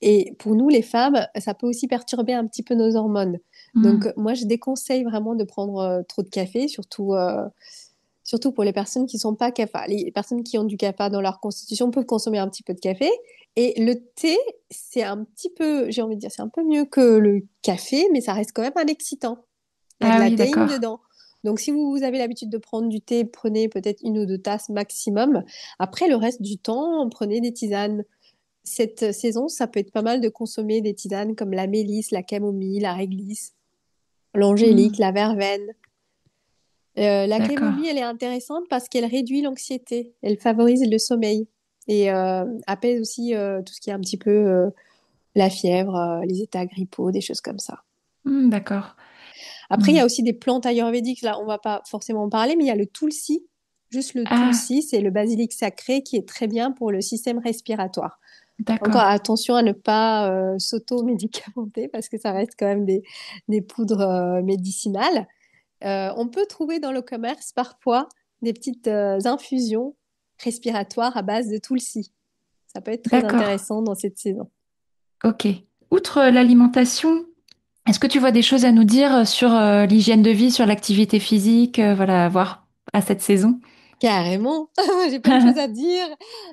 Et pour nous, les femmes, ça peut aussi perturber un petit peu nos hormones. Hmm. Donc, moi, je déconseille vraiment de prendre trop de café, surtout pour les personnes qui sont pas CAFA. Les personnes qui ont du CAFA dans leur constitution peuvent consommer un petit peu de café. Et le thé, c'est un petit peu, j'ai envie de dire, c'est un peu mieux que le café, mais ça reste quand même un excitant. Il y a de Ah la oui, théine d'accord. dedans. Donc, si vous avez l'habitude de prendre du thé, prenez peut-être 1 ou 2 tasses maximum. Après, le reste du temps, prenez des tisanes. Cette saison, ça peut être pas mal de consommer des tisanes comme la mélisse, la camomille, la réglisse, l'angélique, Hmm. la verveine. La D'accord. camomille, elle est intéressante parce qu'elle réduit l'anxiété, elle favorise le sommeil et apaise aussi tout ce qui est un petit peu la fièvre, les états grippaux, des choses comme ça. Hmm, d'accord. Après, il y Hmm. a aussi des plantes ayurvédiques, là, on va pas forcément en parler, mais il y a le tulsi. Juste le Ah, tulsi, c'est le basilic sacré qui est très bien pour le système respiratoire. Encore d'accord. attention à ne pas s'auto-médicamenter parce que ça reste quand même des poudres médicinales. On peut trouver dans le commerce parfois des petites infusions respiratoires à base de tulsi. Ça peut être très D'accord. intéressant dans cette saison. Ok. Outre l'alimentation, est-ce que tu vois des choses à nous dire sur l'hygiène de vie, sur l'activité physique, voilà, à voir à cette saison? Carrément, j'ai plein de choses à dire.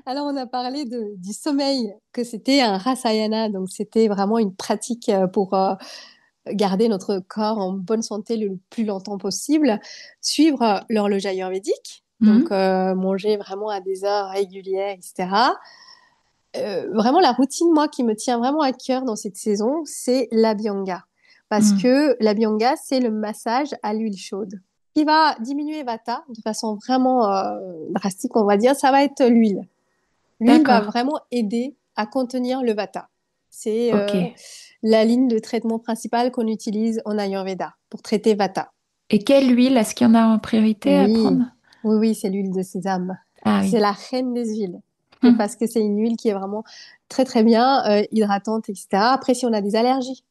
Alors, on a parlé du sommeil, que c'était un rasayana, donc c'était vraiment une pratique pour garder notre corps en bonne santé le plus longtemps possible. Suivre l'horloge ayurvédique, donc Hmm. manger vraiment à des heures régulières, etc. Vraiment la routine, moi, qui me tient vraiment à cœur dans cette saison, c'est l'abhyanga. Parce Hmm. que l'abhyanga, c'est le massage à l'huile chaude. Qui va diminuer Vata de façon vraiment drastique, on va dire, ça va être l'huile. L'huile va D'accord. vraiment aider à contenir le Vata. C'est Ok. la ligne de traitement principale qu'on utilise en Ayurveda pour traiter Vata. Et quelle huile est-ce qu'il y en a en priorité à Oui, prendre? oui, oui, c'est l'huile de sésame. Ah C'est oui. la reine des huiles. C'est Hmm. parce que c'est une huile qui est vraiment très, très bien hydratante, etc. Après, si on a des allergies,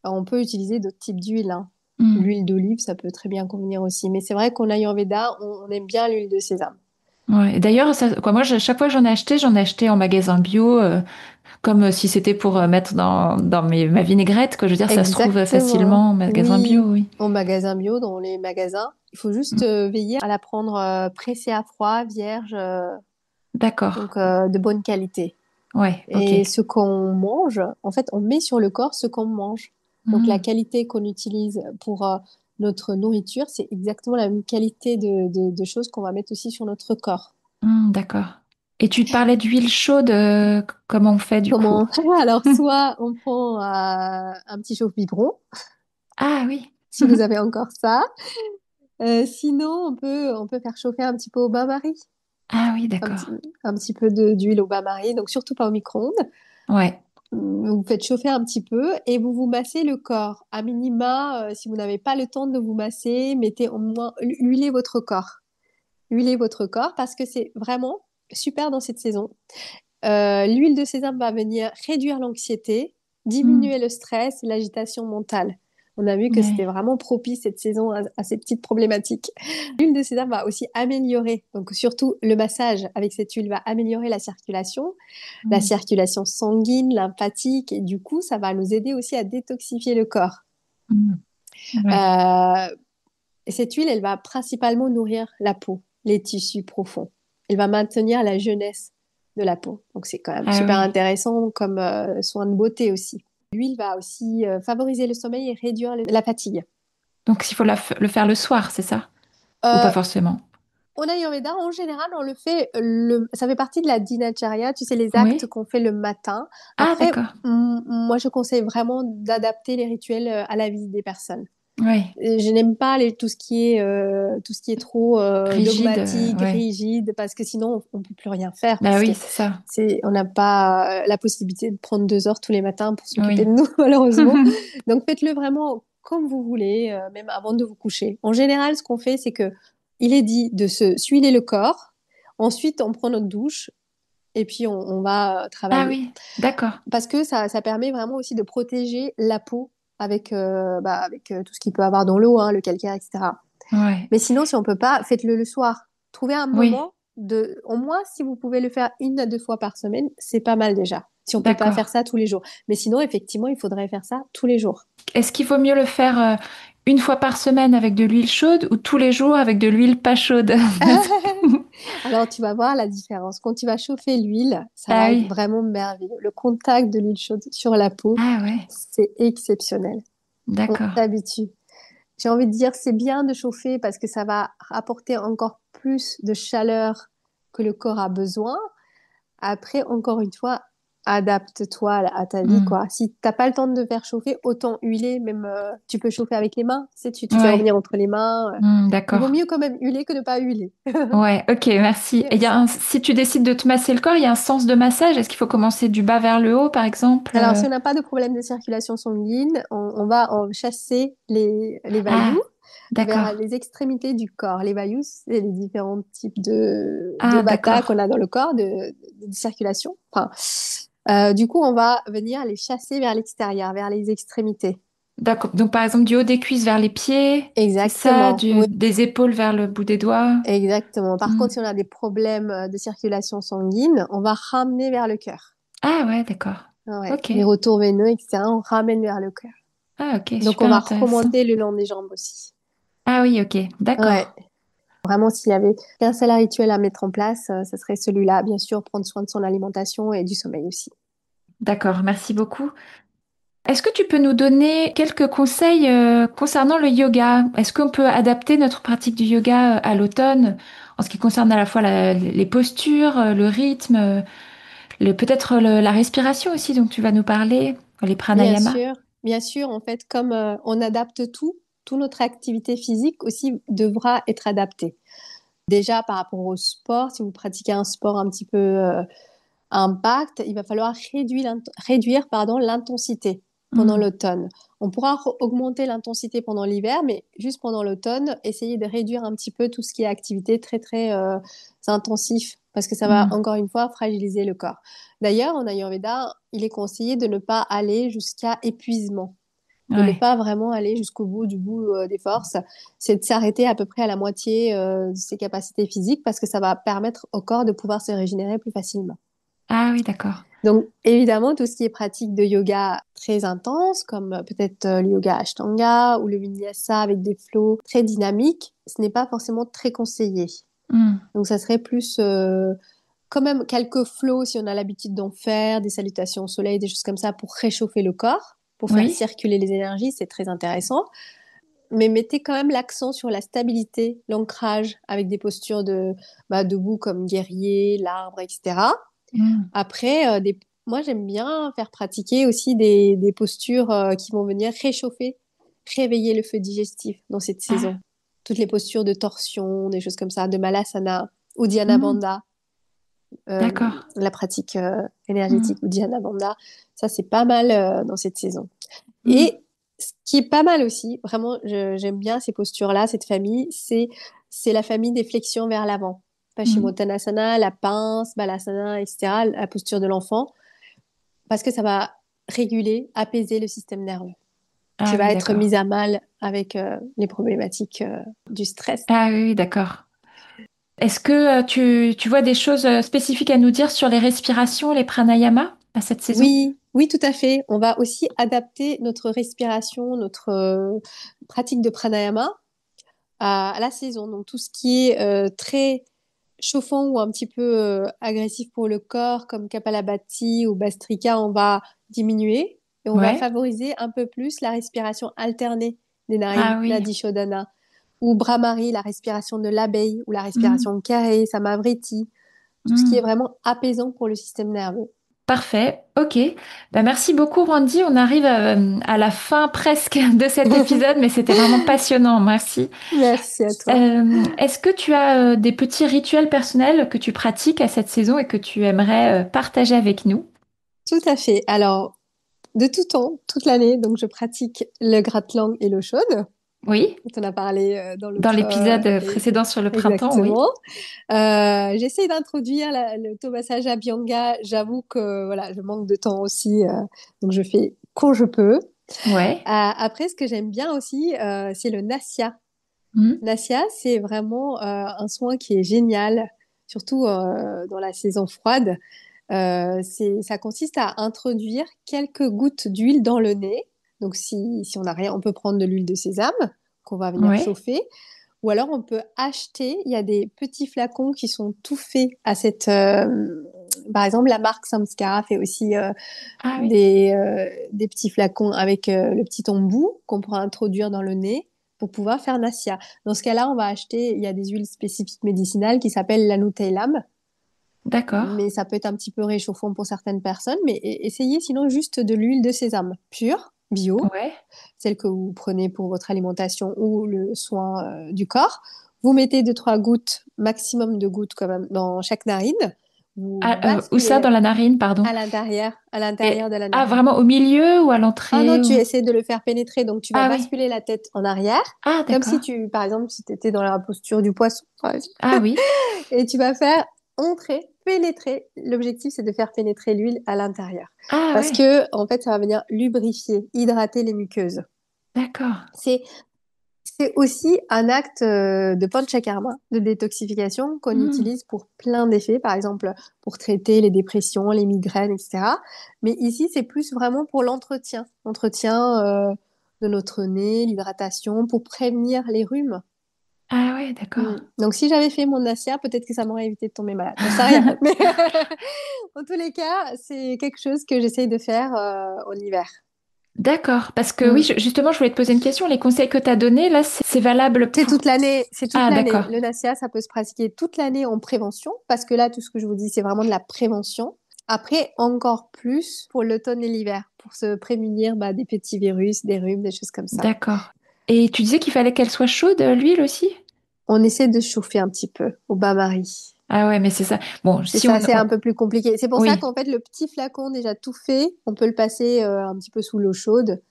on peut utiliser d'autres types d'huile, hein. Hmm. L'huile d'olive, ça peut très bien convenir aussi. Mais c'est vrai qu'en Ayurveda, on aime bien l'huile de sésame. Ouais. Et d'ailleurs, quoi, moi, chaque fois que j'en ai acheté en magasin bio, comme si c'était pour mettre dans ma vinaigrette, que je veux dire, ça se trouve Exactement. facilement en magasin bio, Oui, oui. en magasin bio, dans les magasins. Il faut juste Hmm. veiller à la prendre pressée à froid, vierge, D'accord. donc de bonne qualité. Ouais, ok. Et ce qu'on mange, en fait, on met sur le corps ce qu'on mange. Donc la Hmm. qualité qu'on utilise pour notre nourriture, c'est exactement la même qualité de choses qu'on va mettre aussi sur notre corps. Hmm, d'accord. Et tu te parlais d'huile chaude, comment on fait du coup? Comment? Alors, soit on prend un petit chauffe-biberon, Ah oui. si vous avez encore ça. Sinon, on peut faire chauffer un petit peu au bain-marie. Ah oui, Un petit, d'accord. un petit peu d'huile au bain-marie, donc surtout pas au micro-ondes. Ouais. Vous faites chauffer un petit peu et vous vous massez le corps. À minima, si vous n'avez pas le temps de vous masser, mettez au moins, huilez votre corps. Huilez votre corps parce que c'est vraiment super dans cette saison. L'huile de sésame va venir réduire l'anxiété, Hmm. diminuer le stress et l'agitation mentale. On a vu que Ouais. c'était vraiment propice cette saison à ces petites problématiques. L'huile de sésame va aussi améliorer, donc surtout le massage avec cette huile va améliorer la Hmm. circulation sanguine, lymphatique, et du coup, ça va nous aider aussi à détoxifier le corps. Hmm. Ouais. Euh, et cette huile, elle va principalement nourrir la peau, les tissus profonds. Elle va maintenir la jeunesse de la peau. Donc, c'est quand même Ah super oui. intéressant comme soin de beauté aussi. L'huile va aussi favoriser le sommeil et réduire la fatigue. Donc, il faut le faire le soir, c'est ça? Ou pas Euh, forcément? En Ayurveda, en général, on le fait, ça fait partie de la dinacharya, tu sais, les actes Oui. qu'on fait le matin. Ah, Après, d'accord. moi, je conseille vraiment d'adapter les rituels à la vie des personnes. Oui. Je n'aime pas tout ce qui est trop Rigide, dogmatique, ouais. rigide, parce que sinon, on ne peut plus rien faire, Bah parce que oui, c'est ça. on n'a pas la possibilité de prendre 2 heures tous les matins pour s'occuper de Oui. nous, malheureusement. Donc, faites-le vraiment comme vous voulez, même avant de vous coucher. En général, ce qu'on fait, c'est que il est dit de se s'huiler le corps. Ensuite, on prend notre douche et puis on va Ah travailler. oui, d'accord. Parce que ça permet vraiment aussi de protéger la peau avec tout ce qu'il peut avoir dans l'eau, hein, le calcaire, etc. Ouais. Mais sinon, si on peut pas, faites-le le soir. Trouvez un Oui, moment au moins, si vous pouvez le faire 1 à 2 fois par semaine, c'est pas mal déjà. Si on peut pas faire d'accord. ça tous les jours. Mais sinon, effectivement, il faudrait faire ça tous les jours. Est-ce qu'il vaut mieux le faire une fois par semaine avec de l'huile chaude ou tous les jours avec de l'huile pas chaude? Alors, tu vas voir la différence. Quand tu vas chauffer l'huile, ça Ah va être oui. vraiment merveilleux. Le contact de l'huile chaude sur la peau, Ah ouais. c'est exceptionnel. On D'accord. s'habitue. J'ai envie de dire, c'est bien de chauffer parce que ça va apporter encore plus de chaleur que le corps a besoin. Après, encore une fois, adapte-toi à ta vie, Hmm. quoi. Si t'as pas le temps de faire chauffer, autant huiler, même tu peux chauffer avec les mains. Tu fais Ouais. revenir entre les mains. Hmm, Il vaut d'accord. mieux quand même huiler que ne pas huiler. Ouais, ok, merci. Et Comme ça. si tu décides de te masser le corps, il y a un sens de massage. Est-ce qu'il faut commencer du bas vers le haut, par exemple? Alors, si on n'a pas de problème de circulation sanguine, on va en chasser les vailloux Ah, vers d'accord. les extrémités du corps. Les vailloux, c'est les différents types de Ah, vata d'accord. qu'on a dans le corps, de circulation. Enfin, du coup, on va venir les chasser vers l'extérieur, vers les extrémités. D'accord. Donc, par exemple, du haut des cuisses vers les pieds, c'est ça? Exactement, oui, Des épaules vers le bout des doigts? exactement. Par Hmm. contre, si on a des problèmes de circulation sanguine, on va ramener vers le cœur. Ah ouais, d'accord. Ah ouais, Ok. les retours veineux, etc., on ramène vers le cœur. Ah ok, Donc, on super va intéressant. remonter le long des jambes aussi. Ah oui, ok, Ouais. d'accord. Vraiment, s'il y avait un seul rituel à mettre en place, ce serait celui-là. Bien sûr, prendre soin de son alimentation et du sommeil aussi. D'accord, merci beaucoup. Est-ce que tu peux nous donner quelques conseils concernant le yoga? Est-ce qu'on peut adapter notre pratique du yoga à l'automne en ce qui concerne à la fois les postures, le rythme, peut-être la respiration aussi dont tu vas nous parler, les Bien pranayama? sûr, bien sûr, en fait, comme on adapte tout, toute notre activité physique aussi devra être adaptée. Déjà, par rapport au sport, si vous pratiquez un sport un petit peu impact, il va falloir réduire pardon, l'intensité pendant Hmm. l'automne. On pourra augmenter l'intensité pendant l'hiver, mais juste pendant l'automne, essayer de réduire un petit peu tout ce qui est activité très, très intensif, parce que ça va, Hmm. encore une fois, fragiliser le corps. D'ailleurs, en Ayurveda, il est conseillé de ne pas aller jusqu'à épuisement, de ne Ouais. pas vraiment aller jusqu'au bout du bout des forces. C'est de s'arrêter à peu près à la moitié de ses capacités physiques, parce que ça va permettre au corps de pouvoir se régénérer plus facilement. Ah oui, d'accord. Donc, évidemment, tout ce qui est pratique de yoga très intense, comme peut-être le yoga Ashtanga ou le Vinyasa avec des flows très dynamiques, ce n'est pas forcément très conseillé. Hmm. Donc, ça serait plus quand même quelques flows si on a l'habitude d'en faire, des salutations au soleil, des choses comme ça pour réchauffer le corps, pour faire Oui. circuler les énergies, c'est très intéressant. Mais mettez quand même l'accent sur la stabilité, l'ancrage avec des postures debout comme guerrier, l'arbre, etc. Hmm. Après, moi, j'aime bien faire pratiquer aussi des postures qui vont venir réchauffer, réveiller le feu digestif dans cette Ah, saison. Toutes les postures de torsion, des choses comme ça, de malasana. Uddiyana Hmm, Bandha, d'accord. la pratique Hmm, énergétique Uddiyana Bandha. Ça, c'est pas mal dans cette saison. hmm, Et ce qui est pas mal aussi, vraiment, j'aime bien ces postures-là, cette famille, c'est la famille des flexions vers l'avant. hmm. Paschimottanasana, la pince, Balasana, etc., la posture de l'enfant, parce que ça va réguler, apaiser le système nerveux, qui Ah va oui, être d'accord. mis à mal avec les problématiques du stress. Ah oui, oui, d'accord. Est-ce que tu vois des choses spécifiques à nous dire sur les respirations, les pranayamas à cette saison? Oui, oui, tout à fait. On va aussi adapter notre respiration, notre pratique de pranayama à la saison. Donc tout ce qui est très chauffant ou un petit peu agressif pour le corps, comme Kapalabhati ou Bastrika, on va diminuer et on va Ouais. favoriser un peu plus la respiration alternée des narines, Ah oui. Nadi Shodhana, ou Brahmari, la respiration de l'abeille, ou la Hmm, respiration carrée, Samavriti, tout ce qui est hmm. vraiment apaisant pour le système nerveux. Parfait, ok. Bah, merci beaucoup Randy. On arrive à la fin presque de cet épisode, mais c'était vraiment passionnant. Merci. Merci à toi. Est-ce que tu as des petits rituels personnels que tu pratiques à cette saison et que tu aimerais partager avec nous? Tout à fait. Alors, de tout temps, toute l'année, donc je pratique le gratte-langue et l'eau chaude. Oui, On en a parlé dans dans l'autre... l'épisode précédent sur le printemps, oui. Exactement. J'essaie d'introduire le Tomassage Abhyanga. J'avoue que voilà, je manque de temps aussi, donc je fais quand je peux. Ouais. Après, ce que j'aime bien aussi, c'est le Nasya. Hmm. Nasya, c'est vraiment un soin qui est génial, surtout dans la saison froide. Ça consiste à introduire quelques gouttes d'huile dans le nez. Donc, si on n'a rien, on peut prendre de l'huile de sésame qu'on va venir Ouais. chauffer. Ou alors, on peut acheter, il y a des petits flacons qui sont tout faits à cette... par exemple, la marque Samskara fait aussi Ah oui. des petits flacons avec le petit embout qu'on pourra introduire dans le nez pour pouvoir faire Nasya. Dans ce cas-là, on va acheter, il y a des huiles spécifiques médicinales qui s'appellent l'Anutailam, D'accord. mais ça peut être un petit peu réchauffant pour certaines personnes. Mais essayez sinon juste de l'huile de sésame pure, bio, Ouais. celle que vous prenez pour votre alimentation ou le soin du corps. Vous mettez 2, 3 gouttes, maximum de gouttes quand même, dans chaque narine. Vous Ah, où ça, basculez dans la narine, pardon? à l'intérieur de la Ah, narine. vraiment au milieu ou à Ah non, l'entrée tu ou... essaies de le faire pénétrer, donc tu vas Ah oui. basculer la tête en arrière, Ah, comme si d'accord. tu, par exemple, si tu étais dans la posture du poisson, par exemple. Ah oui. Et tu vas faire entrer, pénétrer. L'objectif, c'est de faire pénétrer l'huile à l'intérieur. Ah Parce ouais. que, en fait, ça va venir lubrifier, hydrater les muqueuses. D'accord. C'est, c'est aussi un acte de panchakarma, de détoxification qu'on Hmm. utilise pour plein d'effets, par exemple pour traiter les dépressions, les migraines, etc. Mais ici, c'est plus vraiment pour l'entretien de notre nez, l'hydratation, pour prévenir les rhumes. Ah ouais, d'accord. Donc, si j'avais fait mon ASIA, peut-être que ça m'aurait évité de tomber malade. J'en sais rien. Mais en tous les cas, c'est quelque chose que j'essaye de faire en hiver. D'accord, parce que oui, Mm. justement, je voulais te poser une question. Les conseils que tu as donnés, là, c'est valable C'est pour... toute l'année, c'est toute Ah, l'année. d'accord. Le NACA, ça peut se pratiquer toute l'année en prévention, parce que là, tout ce que je vous dis, c'est vraiment de la prévention. Après, encore plus pour l'automne et l'hiver, pour se prémunir des petits virus, des rhumes, des choses comme ça. D'accord. Et tu disais qu'il fallait qu'elle soit chaude, l'huile aussi? On essaie de chauffer un petit peu au bain-marie. Ah ouais, mais c'est ça. Bon, C'est si ça, c'est un peu plus compliqué. C'est pour ça Oui. qu'en fait, le petit flacon déjà tout fait, on peut le passer un petit peu sous l'eau chaude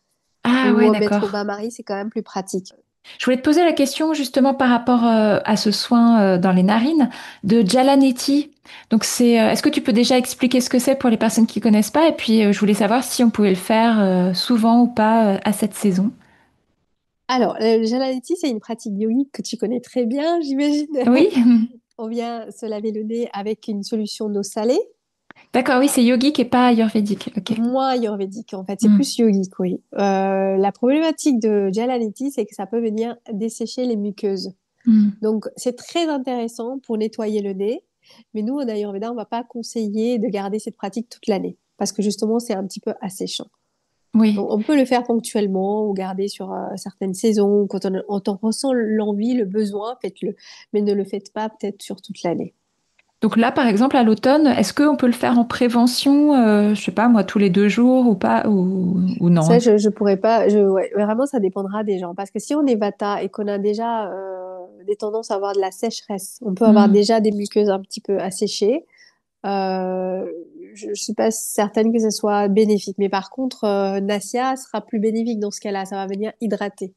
Ah ou ouais, mettre au d'accord. bain-marie, c'est quand même plus pratique. Je voulais te poser la question justement par rapport à ce soin dans les narines de Jalaneti. Donc est-ce que tu peux déjà expliquer ce que c'est pour les personnes qui connaissent pas? Et puis je voulais savoir si on pouvait le faire souvent ou pas à cette saison. Alors, le Jalaliti, c'est une pratique yogique que tu connais très bien, j'imagine. Oui, On vient se laver le nez avec une solution d'eau salée, d'accord, oui, c'est yogique et pas ayurvédique. Ok. moins ayurvédique en fait, c'est Hmm, plus yogique, oui. La problématique de Jalaliti, c'est que ça peut venir dessécher les muqueuses. hmm. Donc, c'est très intéressant pour nettoyer le nez, mais nous, en Ayurveda, on ne va pas conseiller de garder cette pratique toute l'année, parce que justement, c'est un petit peu asséchant. Oui. Donc, on peut le faire ponctuellement ou garder sur certaines saisons, quand on en ressent l'envie, le besoin, faites-le, mais ne le faites pas peut-être sur toute l'année. Donc là, par exemple, à l'automne, est-ce qu'on peut le faire en prévention, je sais pas, moi, tous les 2 jours ou pas, ou non? Ça, je pourrais pas. Ouais, vraiment, ça dépendra des gens. Parce que si on est Vata et qu'on a déjà des tendances à avoir de la sécheresse. On peut avoir déjà des muqueuses un petit peu asséchées. Je ne suis pas certaine que ce soit bénéfique. Mais par contre, Nassia sera plus bénéfique dans ce cas-là. Ça va venir hydrater.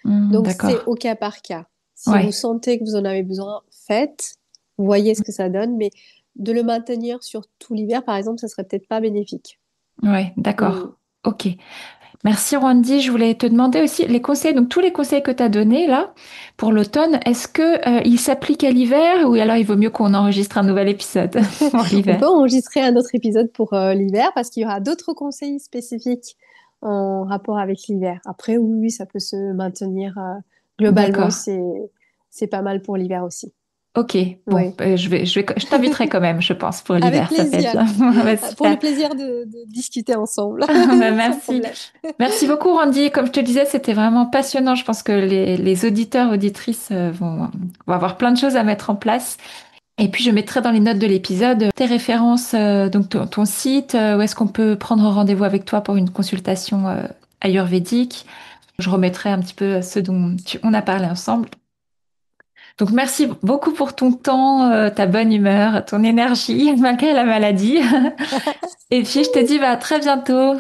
Donc, c'est D'accord. au cas par cas. Si vous Ouais. sentez que vous en avez besoin, faites. Voyez ce que ça donne. Mais de le maintenir sur tout l'hiver, par exemple, ça serait peut-être pas bénéfique. Ouais, Mm. d'accord. Ok. Merci Randy. Je voulais te demander aussi les conseils, donc tous les conseils que tu as donnés là pour l'automne, est-ce que ils s'appliquent à l'hiver ou alors il vaut mieux qu'on enregistre un nouvel épisode pour On l'hiver? peut enregistrer un autre épisode pour l'hiver parce qu'il y aura d'autres conseils spécifiques en rapport avec l'hiver. Après, oui, oui, ça peut se maintenir globalement, D'accord. c'est pas mal pour l'hiver aussi. Ok. Bon, Oui, je t'inviterai quand même, je pense, pour avec l'hiver. Ça peut être plaisir. bien. Ouais, Pour le super. plaisir de discuter ensemble, Bah, sans merci. problème. Merci beaucoup, Randy. Comme je te disais, c'était vraiment passionnant. Je pense que les auditeurs, auditrices vont avoir plein de choses à mettre en place. Et puis, je mettrai dans les notes de l'épisode tes références, donc ton site, où est-ce qu'on peut prendre rendez-vous avec toi pour une consultation ayurvédique. Je remettrai un petit peu ce dont on a parlé ensemble. Donc, merci beaucoup pour ton temps, ta bonne humeur, ton énergie, malgré la maladie. Et puis, je te dis à très bientôt.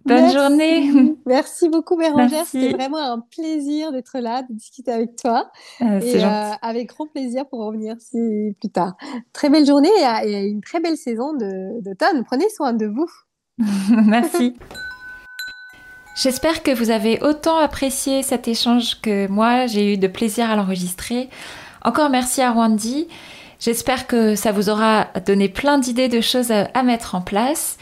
Bonne journée. Merci. Merci beaucoup, Bérangère. C'était Merci. vraiment un plaisir d'être là, de discuter avec toi. C'est Et gentil. avec grand plaisir pour revenir si, plus tard. Très belle journée et une très belle saison d'automne. Prenez soin de vous. Merci. J'espère que vous avez autant apprécié cet échange que moi. J'ai eu de plaisir à l'enregistrer. Encore merci à Randy. J'espère que ça vous aura donné plein d'idées de choses à mettre en place.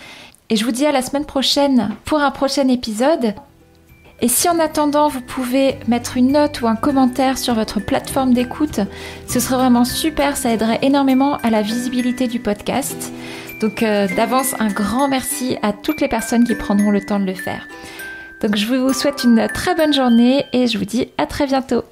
Et je vous dis à la semaine prochaine pour un prochain épisode. Et si en attendant, vous pouvez mettre une note ou un commentaire sur votre plateforme d'écoute, ce serait vraiment super, ça aiderait énormément à la visibilité du podcast. Donc d'avance, un grand merci à toutes les personnes qui prendront le temps de le faire. Donc je vous souhaite une très bonne journée et je vous dis à très bientôt.